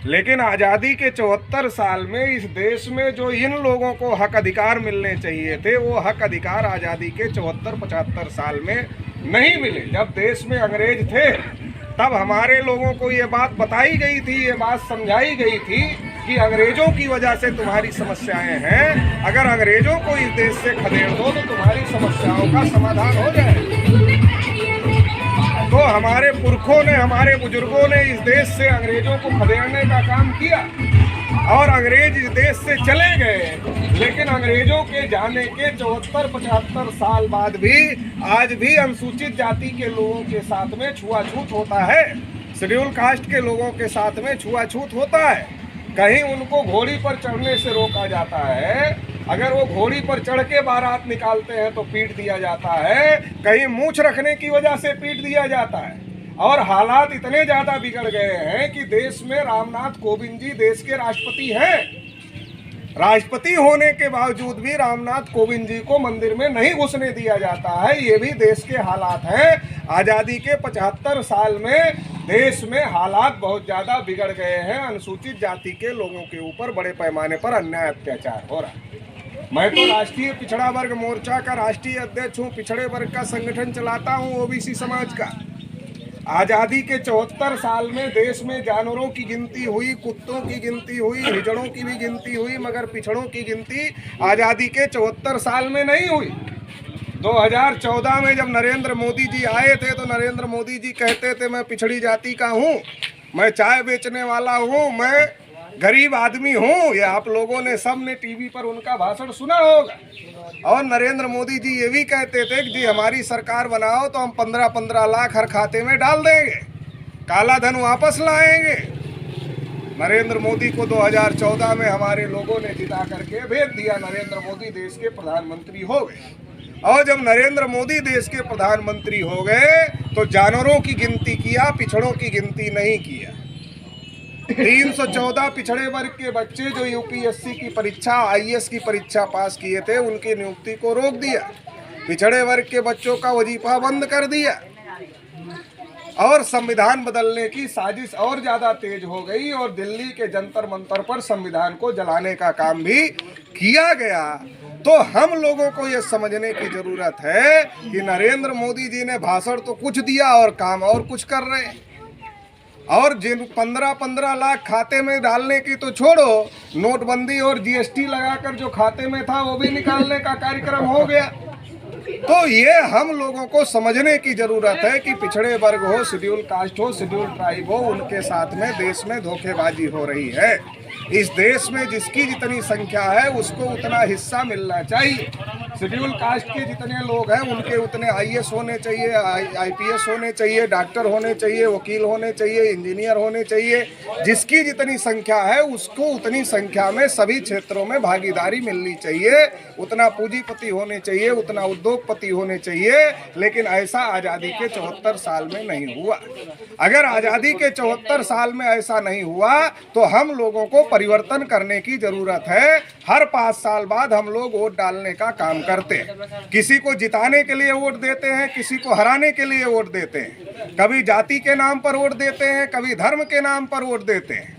लेकिन आज़ादी के 74 साल में इस देश में जो इन लोगों को हक अधिकार मिलने चाहिए थे, वो हक अधिकार आज़ादी के 74-75 साल में नहीं मिले। जब देश में अंग्रेज थे तब हमारे लोगों को ये बात बताई गई थी, ये बात समझाई गई थी कि अंग्रेजों की वजह से तुम्हारी समस्याएं हैं, अगर अंग्रेजों को इस देश से खदेड़ दो तो तुम्हारी समस्याओं का समाधान हो जाए। तो हमारे पुरखों ने, हमारे बुजुर्गों ने इस देश से अंग्रेजों को खदेड़ने का काम किया और अंग्रेज इस देश से चले गए। लेकिन अंग्रेजों के जाने के 74-75 साल बाद भी आज भी अनुसूचित जाति के लोगों के साथ में छुआछूत होता है, शेड्यूल कास्ट के लोगों के साथ में छुआछूत होता है। कहीं उनको घोड़ी पर चढ़ने से रोका जाता है, अगर वो घोड़ी पर चढ़ के बारात निकालते हैं तो पीट दिया जाता है, कहीं मूंछ रखने की वजह से पीट दिया जाता है। और हालात इतने ज़्यादा बिगड़ गए हैं कि देश में रामनाथ कोविंद जी देश के राष्ट्रपति हैं, राष्ट्रपति होने के बावजूद भी रामनाथ कोविंद जी को मंदिर में नहीं घुसने दिया जाता है। ये भी देश के हालात हैं। आज़ादी के 75 साल में देश में हालात बहुत ज़्यादा बिगड़ गए हैं। अनुसूचित जाति के लोगों के ऊपर बड़े पैमाने पर अन्याय अत्याचार हो रहा है। मैं तो राष्ट्रीय पिछड़ा वर्ग मोर्चा का राष्ट्रीय अध्यक्ष हूँ, पिछड़े वर्ग का संगठन चलाता हूँ, ओबीसी समाज का। आज़ादी के 74 साल में देश में जानवरों की गिनती हुई, कुत्तों की गिनती हुई, हिजड़ों की भी गिनती हुई, मगर पिछड़ों की गिनती आज़ादी के 74 साल में नहीं हुई। 2014 में जब नरेंद्र मोदी जी आए थे तो नरेंद्र मोदी जी कहते थे मैं पिछड़ी जाति का हूँ, मैं चाय बेचने वाला हूँ, मैं गरीब आदमी हूँ। ये आप लोगों ने सबने टीवी पर उनका भाषण सुना होगा। और नरेंद्र मोदी जी ये भी कहते थे कि जी हमारी सरकार बनाओ तो हम 15-15 लाख हर खाते में डाल देंगे, काला धन वापस लाएंगे। नरेंद्र मोदी को 2014 में हमारे लोगों ने जिता करके भेज दिया, नरेंद्र मोदी देश के प्रधानमंत्री हो गए। और जब नरेंद्र मोदी देश के प्रधानमंत्री हो गए तो जानवरों की गिनती किया, पिछड़ों की गिनती नहीं किया। 314 पिछड़े वर्ग के बच्चे जो यूपीएससी की परीक्षा, आईएएस की परीक्षा पास किए थे, उनकी नियुक्ति को रोक दिया। पिछड़े वर्ग के बच्चों का वजीफा बंद कर दिया और संविधान बदलने की साजिश और ज़्यादा तेज हो गई और दिल्ली के जंतर मंतर पर संविधान को जलाने का काम भी किया गया। तो हम लोगों को ये समझने की ज़रूरत है कि नरेंद्र मोदी जी ने भाषण तो कुछ दिया और काम और कुछ कर रहे हैं। और जिन 15-15 लाख खाते में डालने की तो छोड़ो, नोटबंदी और जीएसटी लगाकर जो खाते में था वो भी निकालने का कार्यक्रम हो गया। तो ये हम लोगों को समझने की ज़रूरत है कि पिछड़े वर्ग हो, शेड्यूल कास्ट हो, शेड्यूल ट्राइब हो, उनके साथ में देश में धोखेबाजी हो रही है। इस देश में जिसकी जितनी संख्या है उसको उतना हिस्सा मिलना चाहिए। शेड्यूल कास्ट के जितने लोग हैं उनके उतने आईएएस होने चाहिए, आईपीएस होने चाहिए, डॉक्टर होने चाहिए, वकील होने चाहिए, इंजीनियर होने चाहिए। जिसकी जितनी संख्या है उसको उतनी संख्या में सभी क्षेत्रों में भागीदारी मिलनी चाहिए, उतना पूंजीपति होने चाहिए, उतना उद्योगपति होने चाहिए। लेकिन ऐसा आज़ादी के 74 साल में नहीं हुआ। अगर आज़ादी के 74 साल में ऐसा नहीं हुआ तो हम लोगों को परिवर्तन करने की ज़रूरत है। हर 5 साल बाद हम लोग वोट डालने का काम करते हैं। किसी को जिताने के लिए वोट देते हैं, किसी को हराने के लिए वोट देते हैं। कभी जाति के नाम पर वोट देते हैं, कभी धर्म के नाम पर वोट देते हैं।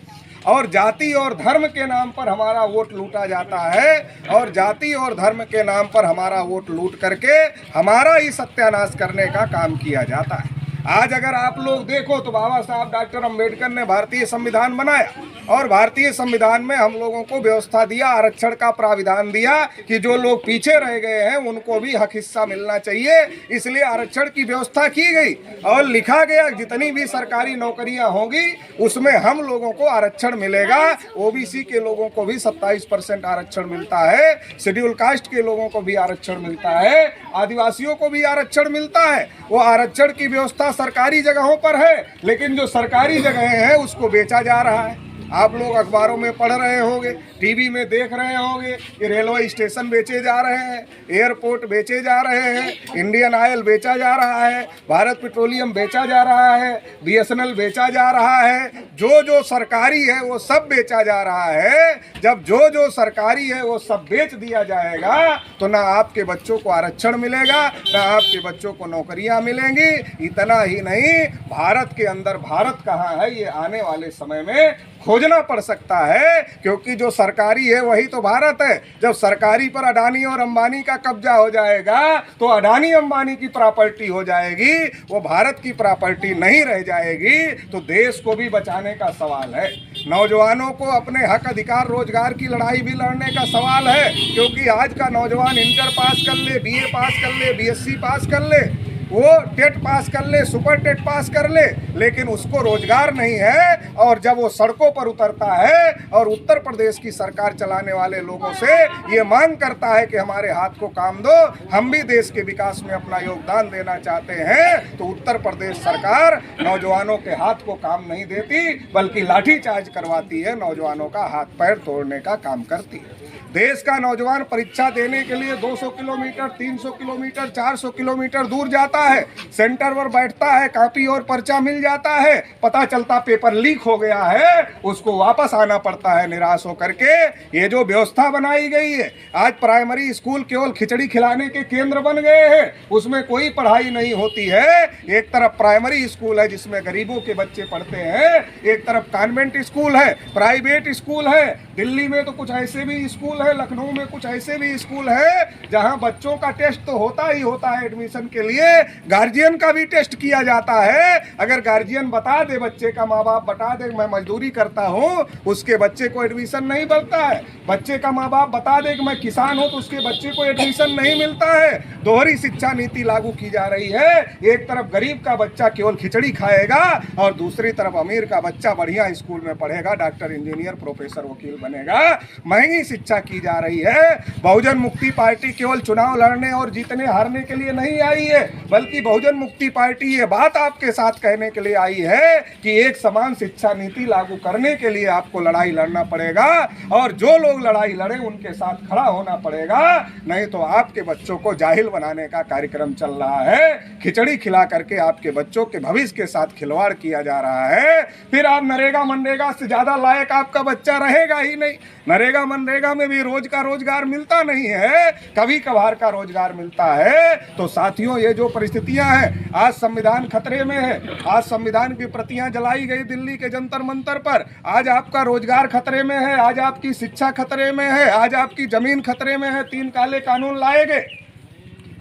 और जाति और धर्म के नाम पर हमारा वोट लूटा जाता है और जाति और धर्म के नाम पर हमारा वोट लूट करके हमारा ही सत्यानाश करने का काम किया जाता है। आज अगर आप लोग देखो तो बाबा साहब डॉक्टर अंबेडकर ने भारतीय संविधान बनाया और भारतीय संविधान में हम लोगों को व्यवस्था दिया, आरक्षण का प्राविधान दिया कि जो लोग पीछे रह गए हैं उनको भी हक हिस्सा मिलना चाहिए। इसलिए आरक्षण की व्यवस्था की गई और लिखा गया जितनी भी सरकारी नौकरियां होंगी उसमें हम लोगों को आरक्षण मिलेगा। ओबीसी के लोगों को भी 27% आरक्षण मिलता है, शेड्यूल कास्ट के लोगों को भी आरक्षण मिलता है, आदिवासियों को भी आरक्षण मिलता है। वो आरक्षण की व्यवस्था सरकारी जगहों पर है, लेकिन जो सरकारी जगहें हैं उसको बेचा जा रहा है। आप लोग अखबारों में पढ़ रहे होंगे, टीवी में देख रहे होंगे कि रेलवे स्टेशन बेचे जा रहे हैं, एयरपोर्ट बेचे जा रहे हैं, इंडियन ऑयल बेचा जा रहा है, भारत पेट्रोलियम बेचा जा रहा है, बीएसएनएल बेचा जा रहा है। जो जो सरकारी है वो सब बेचा जा रहा है। जब जो जो सरकारी है वो सब बेच दिया जाएगा तो ना आपके बच्चों को आरक्षण मिलेगा, ना आपके बच्चों को नौकरियां मिलेंगी। इतना ही नहीं, भारत के अंदर भारत कहाँ है ये आने वाले समय में खोजना पड़ सकता है, क्योंकि जो सरकारी है वही तो भारत है। जब सरकारी पर अडानी और अंबानी का कब्जा हो जाएगा तो अडानी अंबानी की प्रॉपर्टी हो जाएगी, वो भारत की प्रॉपर्टी नहीं रह जाएगी। तो देश को भी बचाने का सवाल है, नौजवानों को अपने हक अधिकार रोजगार की लड़ाई भी लड़ने का सवाल है। क्योंकि आज का नौजवान इंटर पास कर ले, बीए पास कर ले, बीएससी पास कर ले, वो टेट पास कर ले, सुपर टेट पास कर ले, लेकिन उसको रोजगार नहीं है। और जब वो सड़कों पर उतरता है और उत्तर प्रदेश की सरकार चलाने वाले लोगों से ये मांग करता है कि हमारे हाथ को काम दो, हम भी देश के विकास में अपना योगदान देना चाहते हैं, तो उत्तर प्रदेश सरकार नौजवानों के हाथ को काम नहीं देती, बल्कि लाठीचार्ज करवाती है, नौजवानों का हाथ पैर तोड़ने का काम करती है। देश का नौजवान परीक्षा देने के लिए 200 किलोमीटर, 300 किलोमीटर, 400 किलोमीटर दूर जाता है, सेंटर पर बैठता है, कॉपी और पर्चा मिल जाता है, पता चलता पेपर लीक हो गया है, उसको वापस आना पड़ता है निराश होकर के। ये जो व्यवस्था बनाई गई है, आज प्राइमरी स्कूल केवल खिचड़ी खिलाने के केंद्र बन गए हैं, उसमें कोई पढ़ाई नहीं होती है। एक तरफ प्राइमरी स्कूल है जिसमें गरीबों के बच्चे पढ़ते हैं, एक तरफ कॉन्वेंट स्कूल है, प्राइवेट स्कूल है। दिल्ली में तो कुछ ऐसे भी स्कूल है, लखनऊ में कुछ ऐसे भी स्कूल है जहां बच्चों का टेस्ट तो होता ही होता है एडमिशन के लिए, गार्जियन का भी टेस्ट किया जाता है। अगर गार्जियन बता दे, बच्चे का माँ बाप बता दे मैं मजदूरी करता हूँ, उसके बच्चे को एडमिशन नहीं मिलता है। बच्चे का माँ बाप बता दे कि मैं किसान हूँ, तो उसके बच्चे को एडमिशन नहीं मिलता है। दोहरी शिक्षा नीति लागू की जा रही है। एक तरफ गरीब का बच्चा केवल खिचड़ी खाएगा और दूसरी तरफ अमीर का बच्चा बढ़िया स्कूल में पढ़ेगा, डॉक्टर, इंजीनियर, प्रोफेसर, वकील बनेगा। महंगी शिक्षा की जा रही है। बहुजन मुक्ति पार्टी केवल चुनाव लड़ने और जीतने हारने के लिए नहीं आई है, बल्कि बहुजन मुक्ति पार्टी ये बात आपके साथ कहने के लिए आई है कि एक समान शिक्षा नीति लागू करने के लिए आपको लड़ाई लड़ना पड़ेगा, और जो लोग लड़ाई लड़े उनके साथ खड़ा होना पड़ेगा, नहीं तो आपके बच्चों को जाहिल बनाने का कार्यक्रम चल रहा है। खिचड़ी खिला करके आपके बच्चों के भविष्य के साथ खिलवाड़ किया जा रहा है। फिर आप नरेगा मनरेगा से ज्यादा लायक आपका बच्चा रहेगा ही नहीं। नरेगा मनरेगा में भी रोज का रोजगार मिलता नहीं है, कभी कभार का रोजगार मिलता है। तो साथियों, ये जो परिस्थितियां हैं, आज संविधान खतरे में है, आज संविधान की प्रतियां जलाई गई दिल्ली के जंतर मंतर पर, आज आपका रोजगार खतरे में है, आज आपकी शिक्षा खतरे में है, आज आपकी जमीन खतरे में है। 3 काले कानून लाए गए,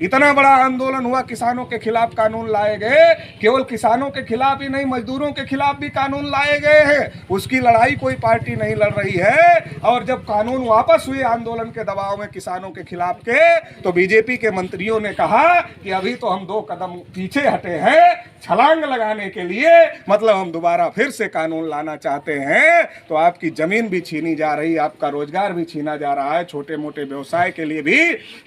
इतना बड़ा आंदोलन हुआ, किसानों के खिलाफ कानून लाए गए। केवल किसानों के खिलाफ ही नहीं, मजदूरों के खिलाफ भी कानून लाए गए हैं। उसकी लड़ाई कोई पार्टी नहीं लड़ रही है। और जब कानून वापस हुए आंदोलन के दबाव में किसानों के खिलाफ के, तो बीजेपी के मंत्रियों ने कहा कि अभी तो हम 2 कदम पीछे हटे हैं, छलांग लगाने के लिए, मतलब हम दोबारा फिर से कानून लाना चाहते हैं। तो आपकी जमीन भी छीनी जा रही है, आपका रोजगार भी छीना जा रहा है। छोटे मोटे व्यवसाय के लिए भी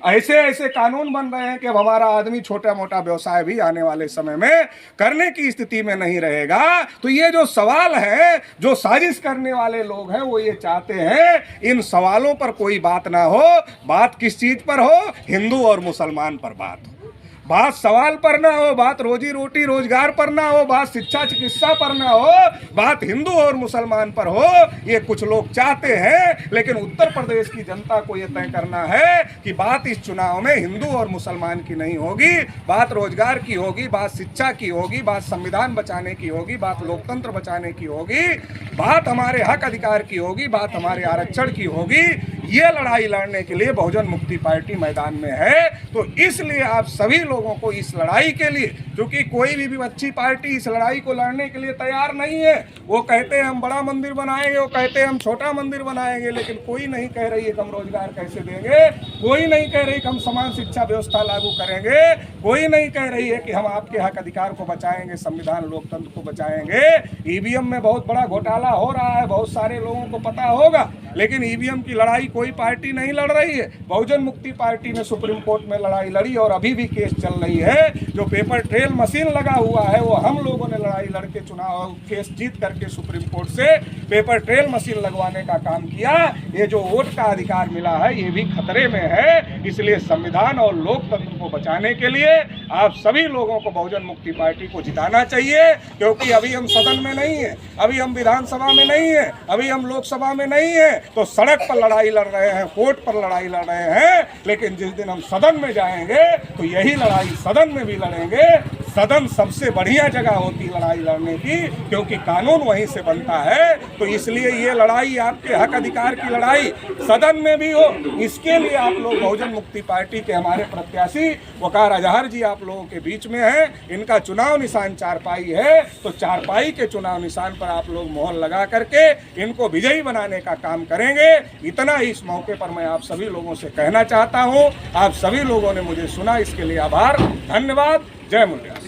ऐसे ऐसे कानून बन रहे हैं कि अब हमारा आदमी छोटा मोटा व्यवसाय भी आने वाले समय में करने की स्थिति में नहीं रहेगा। तो ये जो सवाल है, जो साजिश करने वाले लोग हैं, वो ये चाहते हैं इन सवालों पर कोई बात ना हो। बात किस चीज पर हो? हिंदू और मुसलमान पर बात हो। बात सवाल पर ना हो, बात रोजी रोटी रोजगार पर ना हो, बात शिक्षा चिकित्सा पर ना हो, बात हिंदू और मुसलमान पर हो। ये कुछ लोग चाहते हैं, लेकिन उत्तर प्रदेश की जनता को ये तय करना है कि बात इस चुनाव में हिंदू और मुसलमान की नहीं होगी, बात रोजगार की होगी, बात शिक्षा की होगी, बात संविधान बचाने की होगी, बात लोकतंत्र बचाने की होगी, बात हमारे हक अधिकार की होगी, बात हमारे आरक्षण की होगी। ये लड़ाई लड़ने के लिए बहुजन मुक्ति पार्टी मैदान में है। तो इसलिए आप सभी लोगों को इस लड़ाई के लिए, क्योंकि कोई भी अच्छी पार्टी इस लड़ाई को लड़ने के लिए तैयार नहीं है। वो कहते हैं हम बड़ा मंदिर बनाएंगे, वो कहते हैं हम छोटा मंदिर बनाएंगे, लेकिन कोई नहीं कह रही है कि हम रोजगार कैसे देंगे, कोई नहीं कह रही कि हम समान शिक्षा व्यवस्था लागू करेंगे, कोई नहीं कह रही है कि हम आपके हक अधिकार को बचाएंगे, संविधान लोकतंत्र को बचाएंगे। ईवीएम में बहुत बड़ा घोटाला हो रहा है, बहुत सारे लोगों को पता होगा, लेकिन ईवीएम की लड़ाई कोई पार्टी नहीं लड़ रही है। बहुजन मुक्ति पार्टी ने सुप्रीम कोर्ट में लड़ाई लड़ी और अभी भी केस चल रही है। जो पेपर ट्रेल मशीन लगा हुआ है, वो हम लोगों ने लड़ाई लड़के चुनाव केस जीत करके सुप्रीम कोर्ट से पेपर ट्रेल मशीन लगवाने का काम किया। ये जो वोट का अधिकार मिला है, ये भी खतरे में है। इसलिए संविधान और लोकतंत्र को बचाने के लिए आप सभी लोगों को बहुजन मुक्ति पार्टी को जिताना चाहिए, क्योंकि अभी हम सदन में नहीं है, अभी हम विधानसभा में नहीं है, अभी हम लोकसभा में नहीं है, तो सड़क पर लड़ाई लड़ रहे हैं, कोर्ट पर लड़ाई लड़ रहे हैं। लेकिन जिस दिन हम सदन में जाएंगे तो यही लड़ाई सदन में भी लड़ेंगे, सदन सबसे बढ़िया जगह होती लड़ाई लड़ने की, क्योंकि कानून वहीं से बनता है। तो इसलिए ये लड़ाई आपके हक अधिकार की लड़ाई सदन में भी हो, इसके लिए आप लोग बहुजन मुक्ति पार्टी के हमारे प्रत्याशी वकार अजहर जी आप लोगों के बीच में हैं। इनका चुनाव निशान चारपाई है, तो चारपाई के चुनाव निशान पर आप लोग मोहर लगा करके इनको विजयी बनाने का काम करेंगे। इतना ही इस मौके पर मैं आप सभी लोगों से कहना चाहता हूँ। आप सभी लोगों ने मुझे सुना, इसके लिए आभार, धन्यवाद। जय मुर्गा।